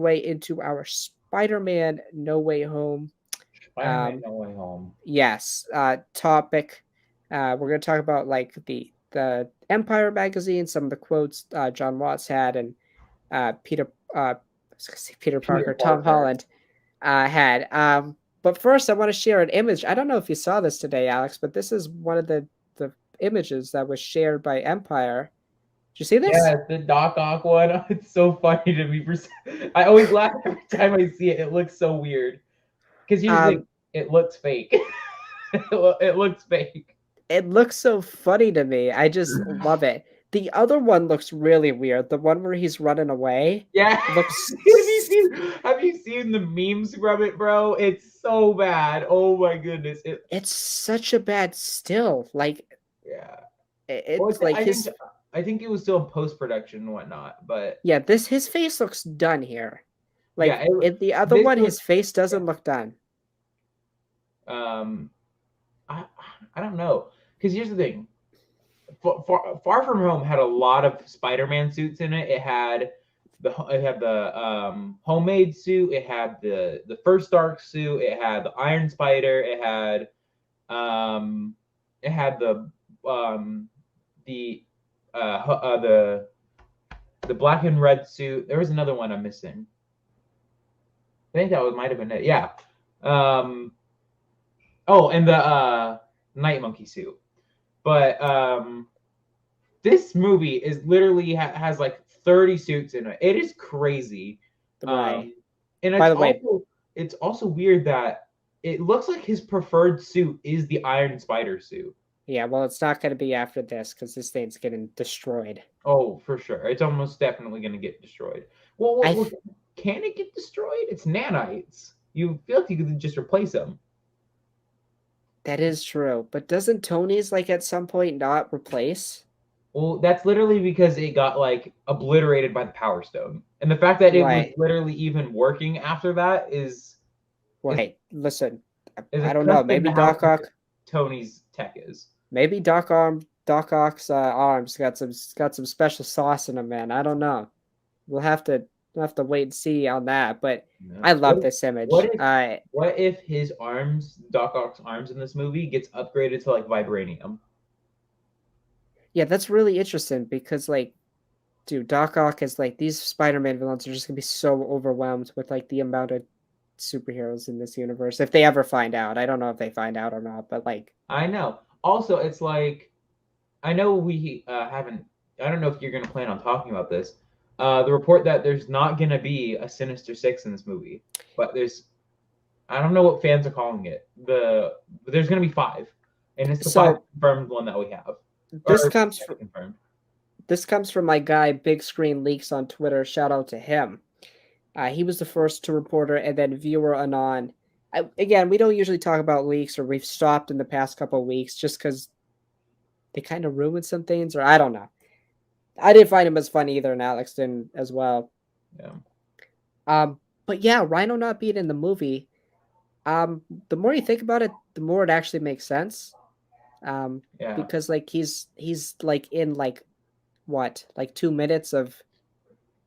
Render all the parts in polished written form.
way into our Spider-Man No Way Home. Spider-Man No Way Home. Yes, topic. We're going to talk about like the Empire magazine, some of the quotes John Watts had, and Peter I was gonna say Peter Peter Parker, Tom Parker. Holland had. But first, I want to share an image. I don't know if you saw this today, Alex, but this is one of the images that was shared by Empire. Did you see this? Yeah, the Doc Ock one. It's so funny to me. I always laugh every time I see it. It looks so weird. Because here's the thing, Um, it looks fake. It looks fake. it looks so funny to me. I just love it. The other one looks really weird. The one where he's running away Yeah. looks. Have you seen the memes from it, bro? It's so bad. Oh my goodness. It's such a bad still. Like Yeah. Well, it's like his. I think it was still in post production and whatnot, but Yeah, this his face looks done here. yeah, Like in the other this one, was his face yeah. doesn't look done. Um, I I don't know because here's the thing. Far From Home had a lot of Spider-Man suits in it. It had the homemade suit. It had the first Stark suit. It had the Iron Spider. Um, it had the the black and red suit. There was another one I'm missing. I think that might have been it. Yeah. Um, oh, and the Night Monkey suit. But this movie is literally has like 30 suits in it. It is crazy. Right. And By the way, it's also weird that it looks like his preferred suit is the Iron Spider suit. yeah. Well, it's not going to be after this because this thing's getting destroyed. Oh, for sure. It's almost definitely going to get destroyed. I. Can it get destroyed? It's nanites. You feel like you could just replace them. That is true, but doesn't Tony's like at some point not replace? Well, that's literally because it got like obliterated by the Power Stone, and the fact that it was Right. literally even working after that is Right. Listen, is a I don't know. testament Maybe to how Doc good Ock. Tony's tech is. Maybe Doc Ock's arms got some special sauce in them, man. I don't know. We'll have to wait and see on that. But Yeah. I love this What image. if what if his arms, Doc Ock's arms in this movie, gets upgraded to like vibranium? Yeah, that's really interesting because like, dude, Doc Ock is like these Spider-Man villains are just gonna be so overwhelmed with like the amount of superheroes in this universe if they ever find out. I don't know if they find out or not, but like, I know. Also, it's like I know we haven't. I don't know if you're going to plan on talking about this. The report that there's not going to be a Sinister Six in this movie, but there's. I don't know what fans are calling it. There's going to be five, and it's the five so confirmed one that we have, this or comes from confirmed. this comes from my guy Big Screen Leaks on Twitter. Shout out to him. He was the first to report it, and then viewer Anon. Again, we don't usually talk about leaks, or we've stopped in the past couple of weeks just because they kind of ruined some things, or I don't know. I didn't find him as funny either, and Alex didn't as well. Yeah. But yeah, Rhino not being in the movie. The more you think about it, the more it actually makes sense. Yeah. Because like he's like in like what like 2 minutes of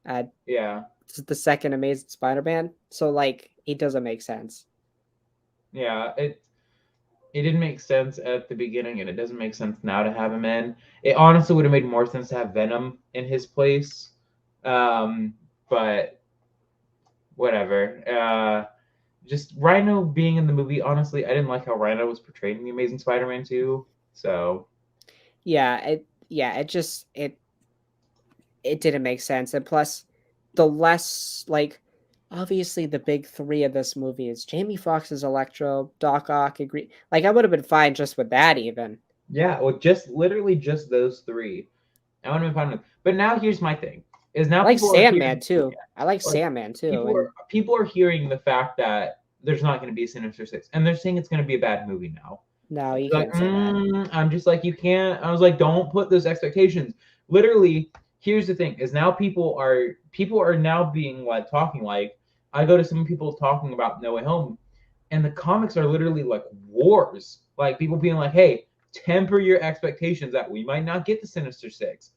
uh Yeah. the second Amazing Spider-Man, so like it doesn't make sense. Yeah. It didn't make sense at the beginning, and it doesn't make sense now to have him in. It honestly would have made more sense to have Venom in his place. But whatever. Just Rhino being in the movie, honestly, I didn't like how Rhino was portrayed in the Amazing Spider-Man 2. So It just it didn't make sense, and plus the less like obviously the big three of this movie is Jamie Foxx's Electro, Doc Ock, agree. Like I would have been fine just with that even. yeah, well, just literally just those three. I would have been fine with. But now here's my thing: is I now like people are Sandman hearing, too. I like like Sandman too, and people are hearing the fact that there's not going to be a Sinister Six, and they're saying it's going to be a bad movie now. no, you Like, can't say that. I'm just like, you can't. I was like, don't put those expectations. Literally, here's the thing: is now people are now being like talking like I go to some people talking about No Way Home, and the comics are literally like wars. Like people being like, hey, temper your expectations that we might not get the Sinister Six.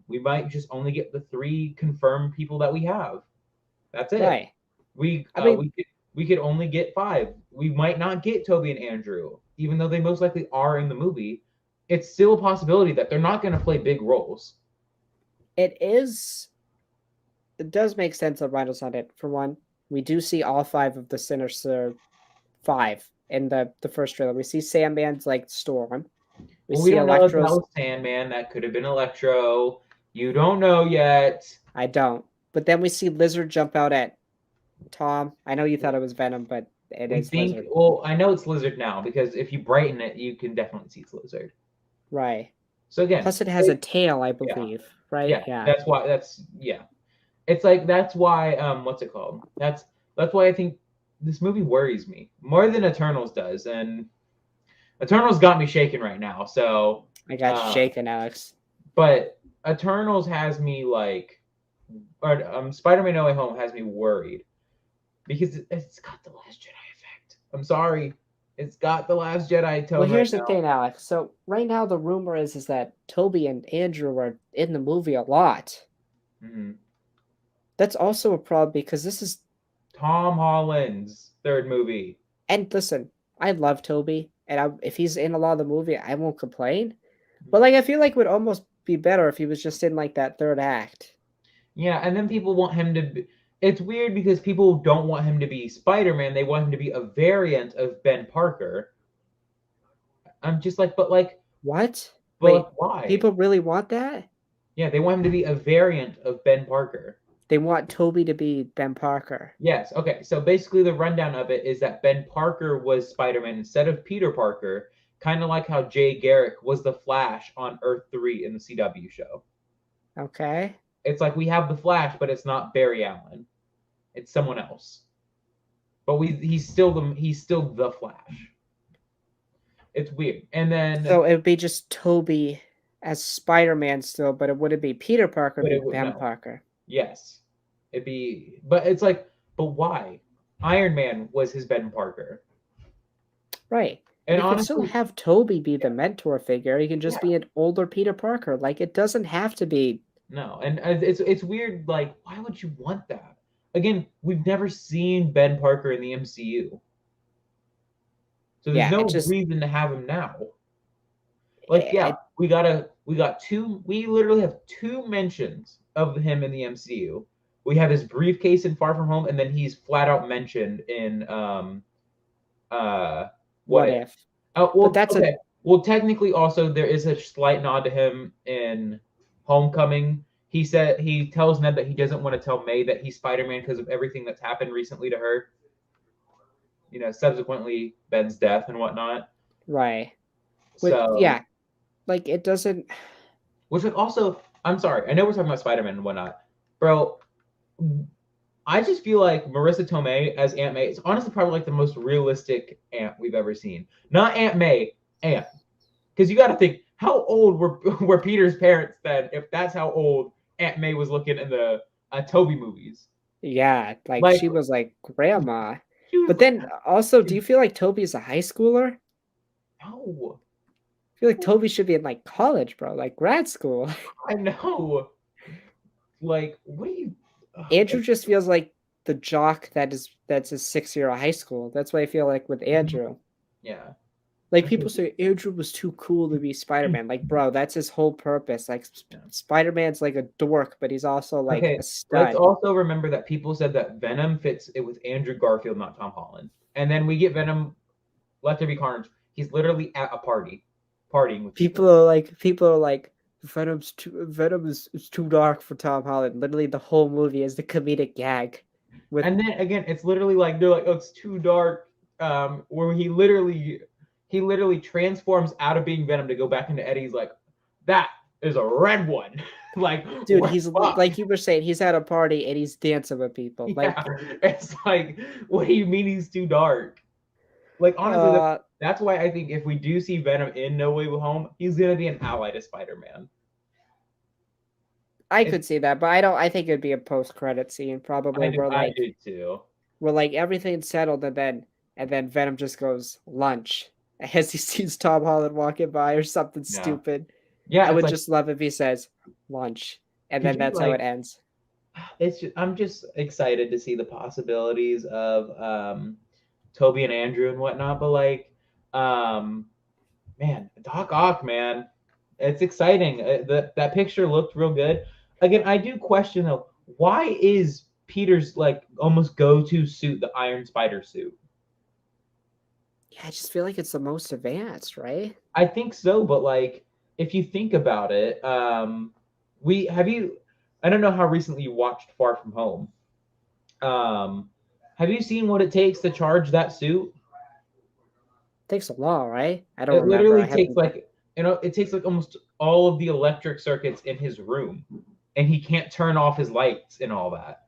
We might just only get the three confirmed people that we have. That's it. Right. We I mean, we could only get 5. We might not get Toby and Andrew, even though they most likely are in the movie. It's still a possibility that they're not going to play big roles. it is. It does make sense that Rhino's not it. For one, we do see all 5 of the Sinister 5 in the first trailer. We see Sandman's like Storm. We Well, we see don't know if that Electro's. was Sandman. That could have been Electro. You don't know yet. I don't. But then we see Lizard jump out at Tom. I know you thought it was Venom, but it We is think, Lizard. well, I know it's Lizard now because if you brighten it, you can definitely see it's Lizard. Right. So again, Plus, it has a tail, I believe. Right? Yeah. That's why. It's like that's why. What's it called? That's why I think this movie worries me more than Eternals does, and Eternals got me shaking right now. So I got shaken, Alex. But Eternals has me like, or Spider-Man: No Way Home has me worried because it's got the Last Jedi effect. I'm sorry, it's got the Last Jedi tone. Well, here's right the thing, Alex. So right now, the rumor is that Toby and Andrew are in the movie a lot. Mm-hmm. That's also a problem because this is Tom Holland's third movie. And listen, I love Toby, and if he's in a lot of the movie, I won't complain. But like, I feel like it would almost be better if he was just in like that third act. Yeah, and then people want him to be. It's weird because people don't want him to be Spider-Man. They want him to be a variant of Ben Parker. I'm just like, but like, what? but Wait, why? People really want that? Yeah, they want him to be a variant of Ben Parker. They want Toby to be Ben Parker. Yes. Okay. So basically, the rundown of it is that Ben Parker was Spider-Man instead of Peter Parker, kind of like how Jay Garrick was the Flash on Earth 3 in the CW show. Okay. It's like we have the Flash, but it's not Barry Allen. It's someone else. But he's still the Flash. It's weird. And then So it would be just Toby as Spider-Man still, but it wouldn't be Peter Parker, But be it would- Ben no. Parker. yes, but it's like, but why? Iron Man was his Ben Parker. Right. And you can honestly, still have Toby be the mentor figure. He can just be an older Peter Parker. Like, it doesn't have to be. no, and it's weird. Like, why would you want that? Again, we've never seen Ben Parker in the MCU, so there's no reason to have him now. Like, we literally have 2 mentions of him in the MCU. We have his briefcase in Far From Home, and then he's flat out mentioned in What If? Oh, well, But that's okay. Well, technically, also there is a slight nod to him in Homecoming. He tells Ned that he doesn't want to tell May that he's Spider-Man because of everything that's happened recently to her. You know, subsequently Ben's death and whatnot. Right. So yeah, like it doesn't. Which like also, I'm sorry, I know we're talking about Spider-Man and whatnot, bro. I just feel like Marissa Tomei as Aunt May is honestly probably like the most realistic Aunt we've ever seen. Not Aunt May, Aunt. Because you got to think, how old were Peter's parents then? If that's how old Aunt May was looking in the Toby movies. Yeah, like she was like grandma. But then also, do you feel like Toby is a high schooler? No. I feel like Toby should be in like college, bro, like grad school. I know. Like, what do you? Andrew just feels like the jock that's a 6-year high school. That's what I feel like with Andrew. Yeah. Like people say Andrew was too cool to be Spider-Man. Like, bro, that's his whole purpose. Like Spider-Man's like a dork, but he's also like a stud. Let's also remember that people said that Venom fits it with Andrew Garfield, not Tom Holland. And then we get Venom, Let There Be Carnage. He's literally at a partying with people are like Venom is too dark for Tom Holland. Literally the whole movie is the comedic gag. And then again, it's literally like they're like, oh, it's too dark. Where he literally transforms out of being Venom to go back into Eddie's like, that is a red one. Like, dude, he's like you were saying, he's at a party and he's dancing with people. Like, it's like, what do you mean he's too dark? Like, honestly, that's why I think if we do see Venom in No Way Home, he's gonna be an ally to Spider-Man. I could see that, but I think it'd be a post-credit scene probably. I do too. Where like everything's settled and then Venom just goes lunch as he sees Tom Holland walking by or something stupid. Yeah, I would just love if he says lunch, and then that's how it ends. I'm just excited to see the possibilities of Toby and Andrew and whatnot. But like, um, man, Doc Ock, man, it's exciting. That picture looked real good. Again, I do question though, why is Peter's like almost go-to suit the Iron Spider suit? Yeah, I just feel like it's the most advanced, right? I think so, but like if you think about it, we have you. I don't know how recently you watched Far From Home. Um, have you seen what it takes to charge that suit? Takes a while, right? I don't It remember. I literally takes haven't. like it takes like almost all of the electric circuits in his room, and he can't turn off his lights and all that.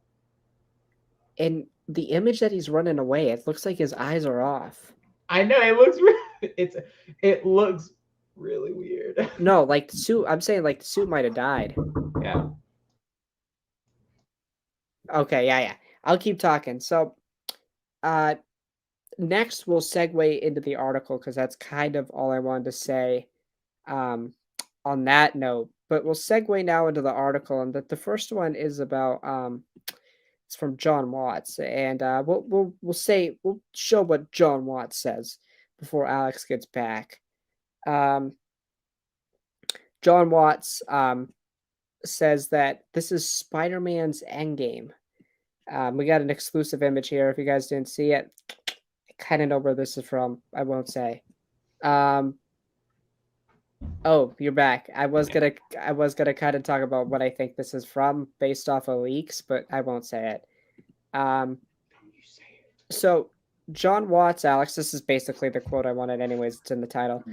In the image that he's running away, it looks like his eyes are off. I know it looks really weird. No, like the suit. I'm saying like the suit might have died. Yeah. Okay, yeah. I'll keep talking. So, uh, next we'll segue into the article because that's kind of all I wanted to say. Um, on that note, but we'll segue now into the article, and the first one is about it's from John Watts, and we'll show what John Watts says before Alex gets back. Um, John Watts says that this is Spider-Man's Endgame. We got an exclusive image here. If you guys didn't see it, I kind of know where this is from. I won't say. Um, oh, you're back. I was gonna kind of talk about what I think this is from based off of leaks, but I won't say it. Um, so John Watts, Alex, this is basically the quote I wanted anyways. It's in the title.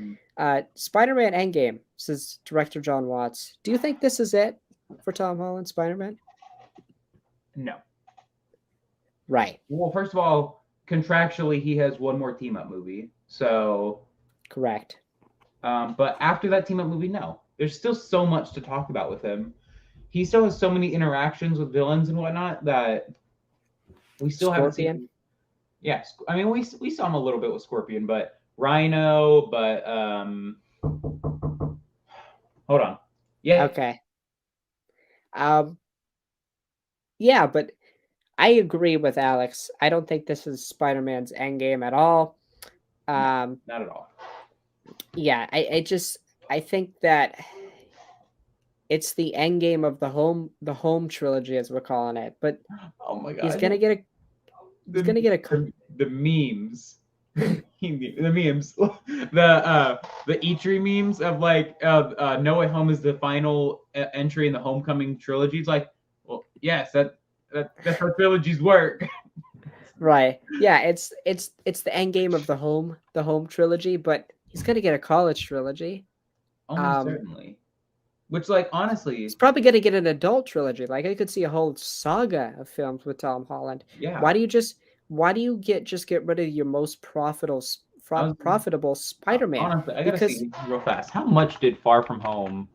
Spider-Man Endgame, says director John Watts. Do you think this is it for Tom Holland Spider-Man? No. Right. Well, first of all, contractually, he has one more team up movie. So, correct. But after that team up movie, no. There's still so much to talk about with him. He still has so many interactions with villains and whatnot that we still haven't seen. Yeah, I mean, we saw him a little bit with Scorpion, but Rhino, but hold on. Yeah. Okay. Yeah, but I agree with Alex. I don't think this is Spider-Man's Endgame at all. Not at all. Yeah, I think that it's the Endgame of the home trilogy, as we're calling it. But oh my god, he's gonna get a the memes. The memes, the E3 memes of like No Way Home is the final entry in the Homecoming trilogy. It's like, well, yes, that's how trilogies work. Right. Yeah, it's the Endgame of the home trilogy, but he's gonna get a college trilogy. Almost certainly. Which, like, honestly, he's probably gonna get an adult trilogy. Like, I could see a whole saga of films with Tom Holland. Yeah. Why do you get rid of your most profitable Spider-Man? Honestly, I gotta see real fast. How much did Far From Home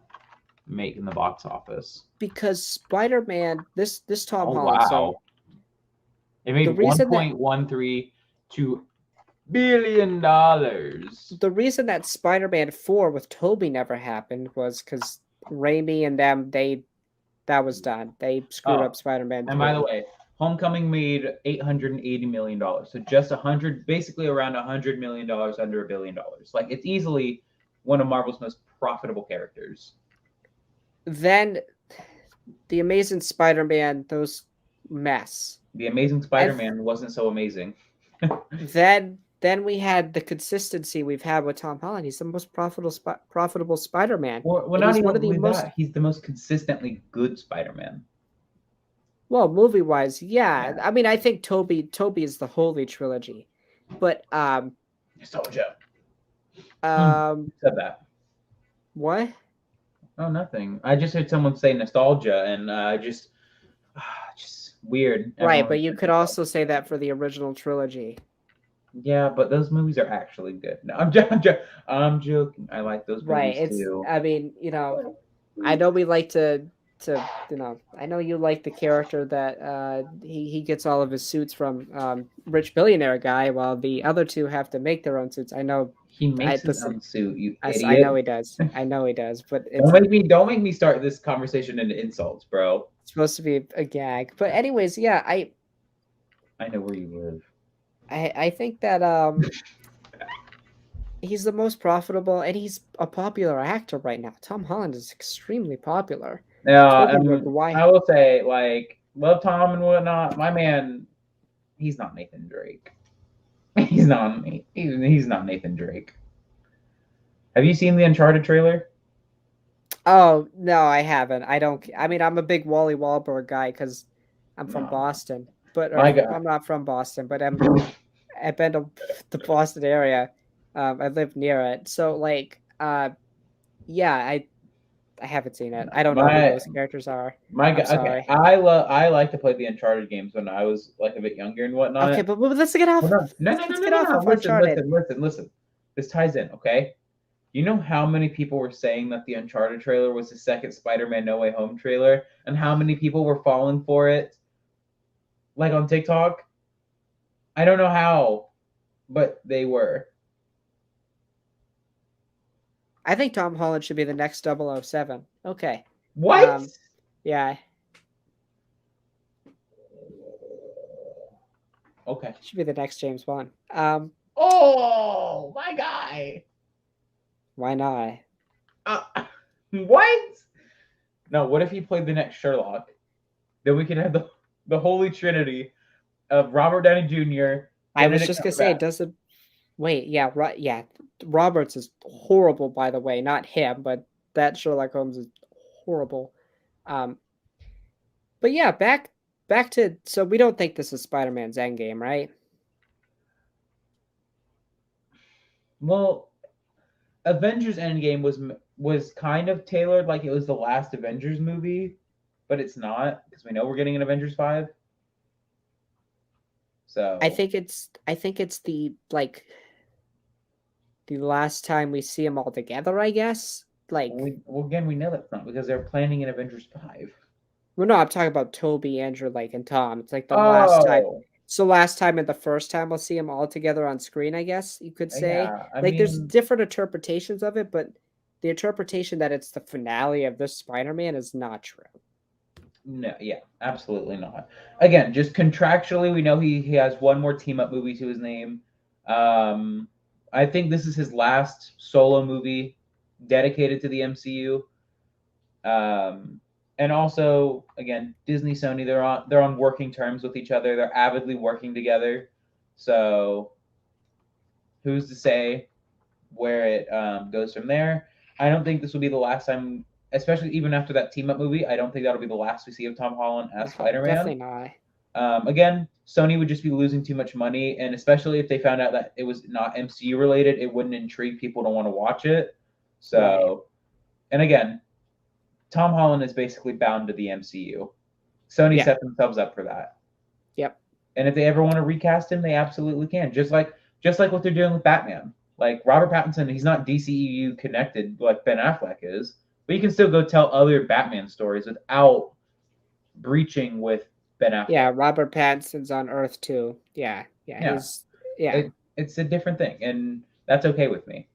make in the box office? Because Spider-Man, this Tom Holland. Wow. So it made $1.132 billion. The reason that Spider-Man 4 with Tobey never happened was because Raimi and them, that was done. They screwed up Spider-Man 3. And by the way, Homecoming made $880 million. So just basically around $100 million under $1 billion. Like, it's easily one of Marvel's most profitable characters. Then the Amazing Spider-Man, those mess. The Amazing Spider-Man wasn't so amazing. Then we had the consistency we've had with Tom Holland. He's the most profitable Spider-Man. Well, not even that. He's the most consistently good Spider-Man. Well, movie-wise, yeah. I mean, I think Tobey is the holy trilogy. But nostalgia. Said that. What? Oh, nothing. I just heard someone say nostalgia, and just weird. Right, but you could also say that for the original trilogy. Yeah, but those movies are actually good. No, I'm joking. I like those movies too. I mean, I know we like to I know you like the character that he gets all of his suits from rich billionaire guy, while the other two have to make their own suits. I know he makes his own suit. You idiot. I know he does. But don't make me start this conversation into insults, bro. supposed to be a gag. But anyways, yeah, I know where you live. I think that he's the most profitable and he's a popular actor right now. Tom Holland is extremely popular. Yeah, Tobey Maguire. I will say, like, love Tom and whatnot. My man, he's not Nathan Drake. He's not Nathan Drake. Have you seen the Uncharted trailer? Oh no, I haven't. I don't. I mean, I'm a big Wally Wahlberg guy because I'm from No. Boston, but My God. I'm not from Boston, but I've been to the Boston area. I live near it, so like, yeah, I haven't seen it. I don't know who My those characters are. my I'm God. Okay, sorry. I like to play the Uncharted games when I was like a bit younger and Okay, whatnot. but let's get off. Hold on. No, no, no, Let's no, get no, off no. of Listen, Uncharted. listen, listen, listen. This ties in, okay? You know how many people were saying that the Uncharted trailer was the second Spider-Man No Way Home trailer, and how many people were falling for it, like on TikTok? I don't know how, but they were. I think Tom Holland should be the next 007. Okay. What? Yeah, Okay. should be the next James Bond. Oh, my guy. Why not? What? No, what if he played the next Sherlock? Then we could have the holy trinity of Robert Downey Jr. I was Benedict just gonna say, Cumberbatch. doesn't wait, yeah, right, yeah. Roberts is horrible, by the way. Not him, but that Sherlock Holmes is horrible. Um, but yeah, back to so we don't think this is Spider-Man's Endgame, right? Well, Avengers Endgame was kind of tailored like it was the last Avengers movie, but it's not because we know we're getting an Avengers 5. So I think it's the like the last time we see them all together, I guess. Like, again we know that's not because they're planning an Avengers 5. well, no, I'm talking about Toby, Andrew, like, and Tom. It's like the last time. Oh, So last time and the first time we'll see them all together on screen, I guess you could say. yeah. I Like, there's mean, different interpretations of it, but the interpretation that it's the finale of this Spider-Man is not true. no, yeah, absolutely not. Again, just contractually, we know he has one more team up movie to his name. I think this is his last solo movie dedicated to the MCU. And also, again, Disney, Sony, they're on working terms with each other. They're avidly working together. So, who's to say where it goes from there? I don't think this will be the last time, especially even after that team up movie. I don't think that'll be the last we see of Tom Holland as No, Spider-Man. definitely not. Again, Sony would just be losing too much money, and especially if they found out that it was not MCU related, it wouldn't intrigue people to want to watch it. So, Right. and again, Tom Holland is basically bound to the MCU. Sony Yeah. set themselves up for that. Yep. And if they ever want to recast him, they absolutely can. Just like what they're doing with Batman. Like Robert Pattinson, he's not DCEU connected like Ben Affleck is, but you can still go tell other Batman stories without breaching with Ben Affleck. Yeah, Robert Pattinson's on Earth too. Yeah. Yeah. Yeah. It's a different thing, and that's okay with me.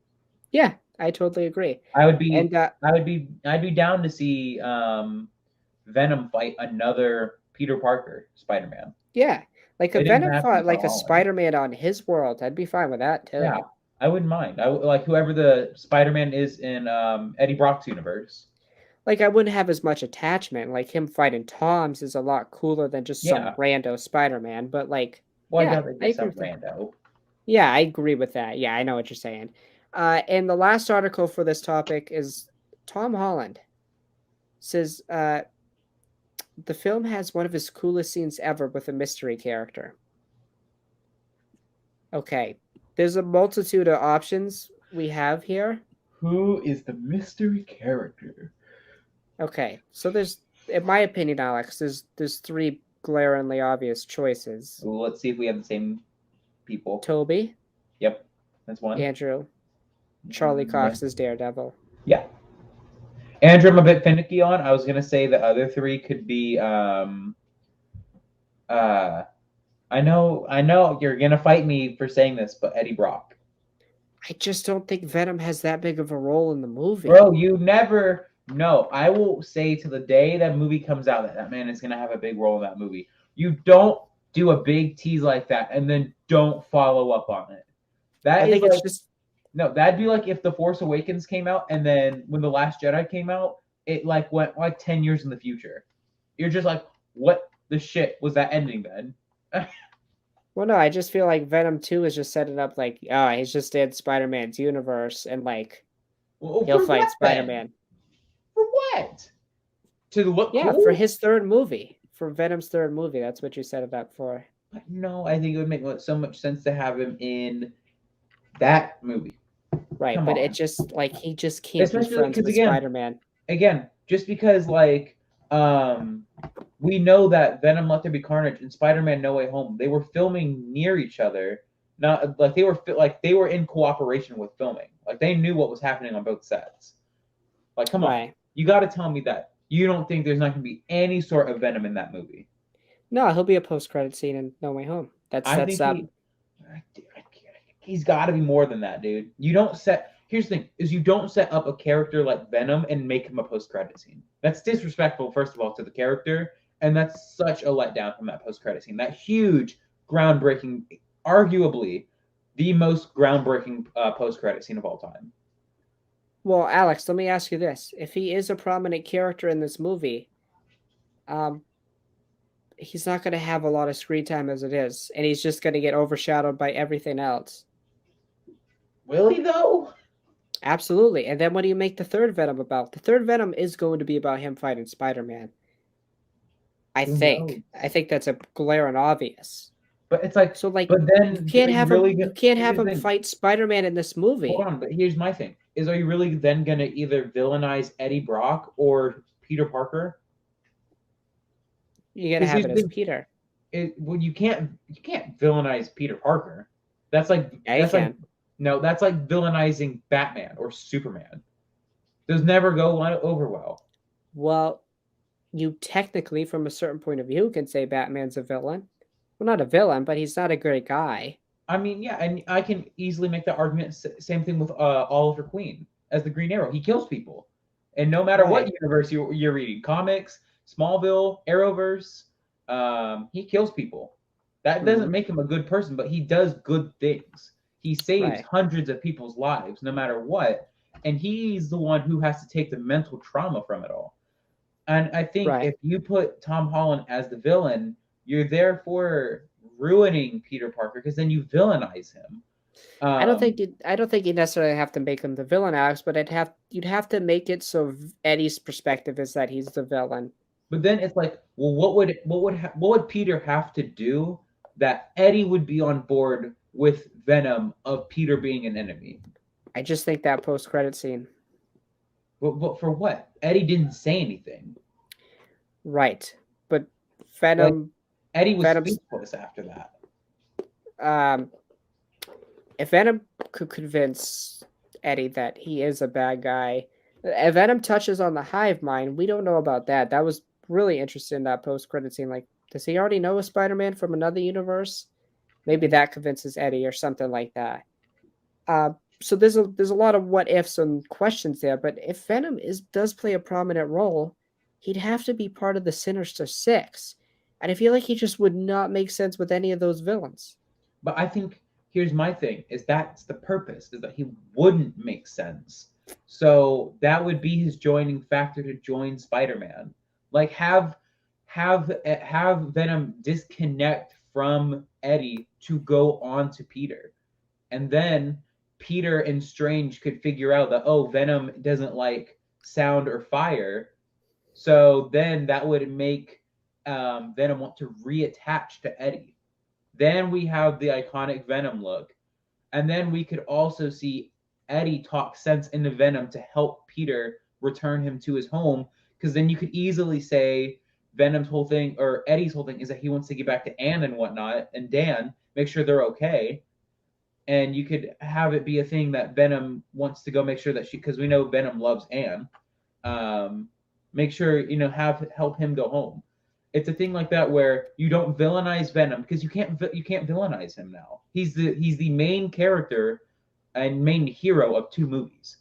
Yeah, I totally agree. I'd be down to see Venom fight another Peter Parker Spider-Man. Yeah, like a It didn't Venom have to fought be like a Tom Holland. Spider-Man on his world. I'd be fine with that too. Yeah, I wouldn't mind. Like whoever the Spider-Man is in Eddie Brock's universe. Like I wouldn't have as much attachment. Like him fighting Tom's is a lot cooler than just some Yeah. rando Spider-Man. But like, Why yeah, don't they I get some agree with that. rando? Yeah, I agree with that. Yeah, I know what you're saying. And the last article for this topic is Tom Holland says the film has one of his coolest scenes ever with a mystery character. Okay, there's a multitude of options we have here. Who is the mystery character? Okay, so there's, in my opinion, Alex, there's three glaringly obvious choices. Ooh, let's see if we have the same people. Toby. Yep, that's one. Andrew. Charlie Cox is Daredevil. Yeah. Andrew, I'm a bit finicky on. I was gonna say the other three could be. I know you're gonna fight me for saying this, but Eddie Brock. I just don't think Venom has that big of a role in the movie. Bro, you never No, I will say to the day that movie comes out that that man is gonna have a big role in that movie. You don't do a big tease like that and then don't follow up on it. I That is think it's like just no, that'd be like if The Force Awakens came out and then when The Last Jedi came out, it like went like 10 years in the future. You're just like, what the shit was that ending then? well, no, I just feel like Venom 2 is just setting up like, oh, he's just in Spider-Man's universe and like Well, he'll for fight what then? Spider-Man. For what? To look Yeah, for cool? his third movie, for Venom's third movie, that's what you set it up for. But no, I think it would make so much sense to have him in that movie. Right, Come but it on. just like he just can't be Especially friends because with again, Spider-Man. just because like we know that Venom Let There Be Carnage and Spider-Man No Way Home, they were filming near each other. Not like they were in cooperation with filming. Like they knew what was happening on both sets. Like come on. Right. You got to tell me that you don't think there's not going to be any sort of Venom in that movie. No, he'll be a post-credit scene in No Way Home. I think he's got to be more than that, dude. You don't set. Here's the thing: is you don't set up a character like Venom and make him a post-credit scene. That's disrespectful, first of all, to the character, and that's such a letdown from that post-credit scene. That huge, groundbreaking, arguably the most groundbreaking post-credit scene of all time. Well, Alex, let me ask you this: if he is a prominent character in this movie, um, he's not going to have a lot of screen time as it is, and he's just going to get overshadowed by everything else. Will he though? Absolutely. And then what do you make the third Venom about? The third Venom is going to be about him fighting Spider-Man. I Who think. knows? I think that's a glaring obvious. But it's like, So like but you then can't are you have him really? you can't Here's have the him thing. fight Spider-Man in this movie. Hold on, but here's my thing: is are you really then gonna either villainize Eddie Brock or Peter Parker? You're gonna Because have here's it the as thing: Peter. well, you can't villainize Peter Parker. That's like Yeah, you that's like can. no, that's like villainizing Batman or Superman. Those never go over well. Well, you technically, from a certain point of view, can say Batman's a villain. Well, not a villain, but he's not a great guy. I mean, yeah, and I can easily make that argument. Same thing with Oliver Queen as the Green Arrow. He kills people, and no matter what Right. universe you're reading, comics, Smallville, Arrowverse, he kills people. That doesn't Hmm. make him a good person, but he does good things. He saves Right. hundreds of people's lives, no matter what, and he's the one who has to take the mental trauma from it all. And I think Right. if you put Tom Holland as the villain, you're therefore ruining Peter Parker because then you villainize him. I don't think you necessarily have to make him the villain, Alex, but you'd have to make it so Eddie's perspective is that he's the villain. But then it's like, well, what would Peter have to do that Eddie would be on board with Venom of Peter being an enemy? I just think that post credit scene. But for what? Eddie didn't say anything. Right. But Like Venom Eddie was Venom's speechless after that. um if Venom could convince Eddie that he is a bad guy, if Venom touches on the hive mind, we don't know about that. That was really interesting in that post credit scene. Like, does he already know a Spider-Man from another universe? Maybe that convinces Eddie or something like that. Uh, so there's a lot of what ifs and questions there. But if Venom does play a prominent role, he'd have to be part of the Sinister Six, and I feel like he just would not make sense with any of those villains. But I think here's my thing: is that's the purpose, is that he wouldn't make sense. So that would be his joining factor to join Spider-Man. Like have Venom disconnect from Eddie to go on to Peter. And then Peter and Strange could figure out that oh, Venom doesn't like sound or fire. So then that would make Venom want to reattach to Eddie. Then we have the iconic Venom look. And then we could also see Eddie talk sense into Venom to help Peter return him to his home. Because then you could easily say Venom's whole thing or Eddie's whole thing is that he wants to get back to Anne and whatnot and Dan, make sure they're okay. And you could have it be a thing that Venom wants to go make sure that because we know Venom loves Anne. Make sure have help him go home. It's a thing like that where you don't villainize Venom because you can't villainize him now. He's the main character and main hero of two movies.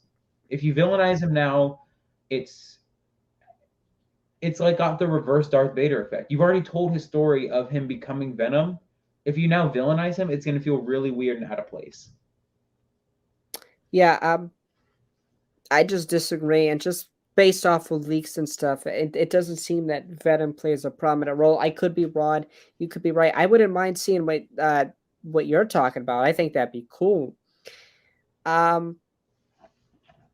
If you villainize him now, it's like got the reverse Darth Vader effect. You've already told his story of him becoming Venom. If you now villainize him, it's gonna feel really weird and out of place. Yeah, I just disagree, and just based off of leaks and stuff, it doesn't seem that Venom plays a prominent role. I could be wrong. You could be right. I wouldn't mind seeing what you're talking about. I think that'd be cool. Um,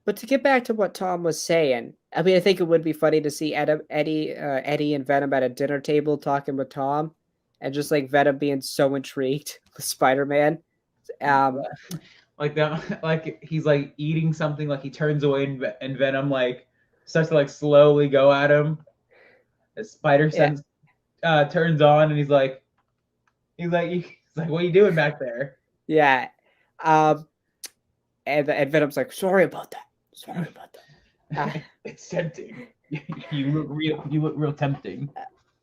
but to get back to what Tom was saying, I mean, I think it would be funny to see Eddie and Venom at a dinner table talking with Tom, and just like Venom being so intrigued with Spider-Man. Um, Like that, like he's like eating something, like he turns away, and Venom like starts to like slowly go at him. His spider yeah, sense turns on, and he's like, what are you doing back there? yeah. Um, and Venom's like, sorry about that. Sorry about that. It's tempting. You look real tempting.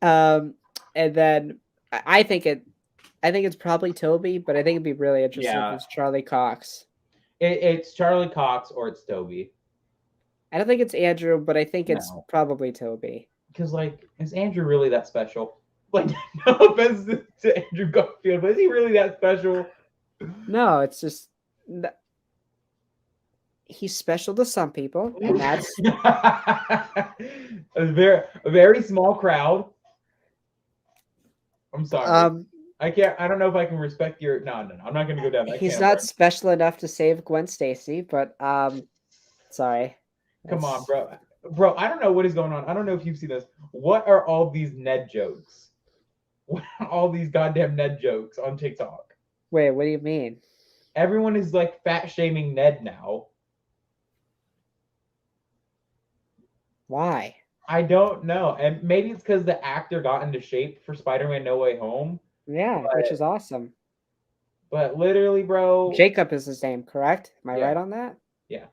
And then I think it's probably Toby, but I think it'd be really interesting if Yeah, it's Charlie Cox. it's Charlie Cox or it's Toby. I don't think it's Andrew, but I think it's No, probably Toby. because like, is Andrew really that special? Like, no offense to Andrew Garfield, but is he really that special? No, it's just he's special to some people, and that's a very small crowd. I'm sorry. I can't. I don't know if I can respect your. No. I'm not going to go down that. He's not special enough to save Gwen Stacy, but sorry. Come on, bro. Bro, I don't know what is going on. I don't know if you've seen this. What are all these Ned jokes? What are all these goddamn Ned jokes on TikTok? Wait, what do you mean? Everyone is like fat shaming Ned now. Why? I don't know. And maybe it's because the actor got into shape for Spider-Man No Way Home. Yeah, which is awesome. But literally, bro. Jacob is his name, correct? Am I Yeah. right on that? Yeah.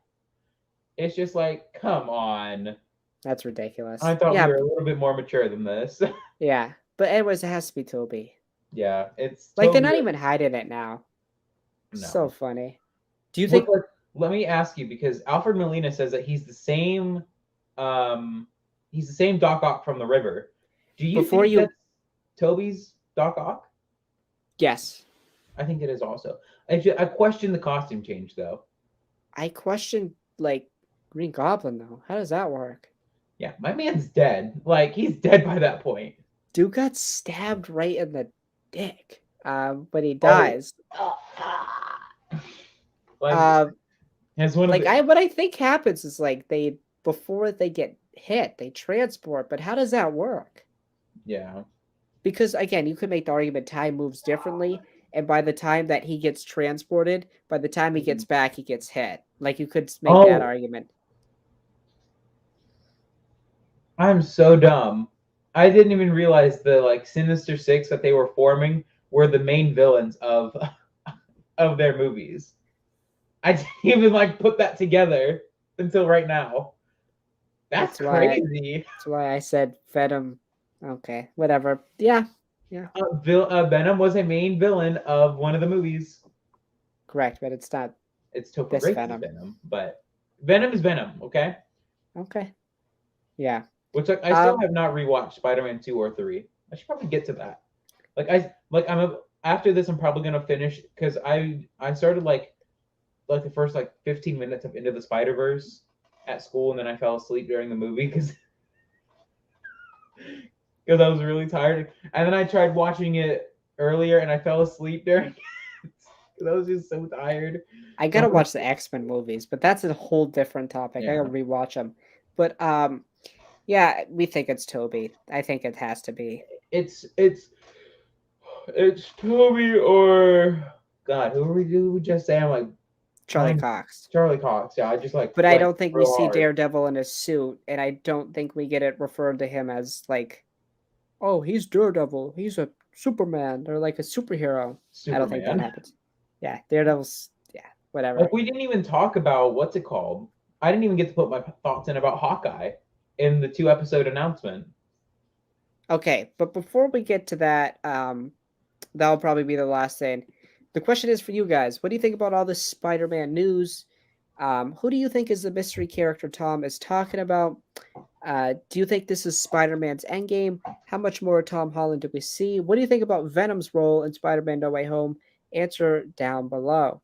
It's just like, come on. That's ridiculous. I thought we were a little bit more mature than this. Yeah. But anyways, it has to be Toby. Yeah, it's like Toby. They're not even hiding it now. No. So funny. Do you think? Let me ask you, because Alfred Molina says that he's the same Doc Ock from The River. Do you think that's Toby's Doc Ock? Yes. I think it is also. I question the costume change though. I question like Green Goblin though. How does that work? Yeah, my man's dead. Like, he's dead by that point. Dude got stabbed right in the dick. But he dies. Like, what I think happens is like before they get hit, they transport. But how does that work? Yeah. Because again, you could make the argument time moves differently, and by the time that he gets transported, by the time he gets back, he gets hit. Like, you could make that argument. I'm so dumb. I didn't even realize the like Sinister Six that they were forming were the main villains of their movies. I didn't even like put that together until right now. That's crazy. That's why I said Venom. Okay, whatever. Yeah. Venom was a main villain of one of the movies. Correct, but it's not. It's Topher Grace's Venom, but Venom is Venom. Okay. Okay. Yeah. Which I still have not rewatched Spider-Man 2 or 3. I should probably get to that. After this, I'm probably gonna finish, because I started like the first 15 minutes of Into the Spider-Verse at school, and then I fell asleep during the movie because I was really tired. And then I tried watching it earlier, and I fell asleep during it because I was just so tired. I gotta watch the X-Men movies, but that's a whole different topic. I gotta rewatch them. But yeah, we think it's Toby. I think it has to be. It's Toby or God. Who we just say? I'm like Charlie Cox. Charlie Cox. Yeah, I just like. But I don't think we see Daredevil in his suit, and I don't think we get it referred to him as like, oh, he's Daredevil. He's a Superman or like a superhero. I don't think that happens. Yeah, Daredevil's. Yeah, whatever. Like, we didn't even talk about what's it called. I didn't even get to put my thoughts in about Hawkeye in the 2-episode announcement. Okay, but before we get to that, that'll probably be the last thing. The question is for you guys: what do you think about all this Spider-Man news? Who do you think is the mystery character Tom is talking about? Do you think this is Spider-Man's Endgame? How much more Tom Holland do we see? What do you think about Venom's role in Spider-Man No Way Home? Answer down below.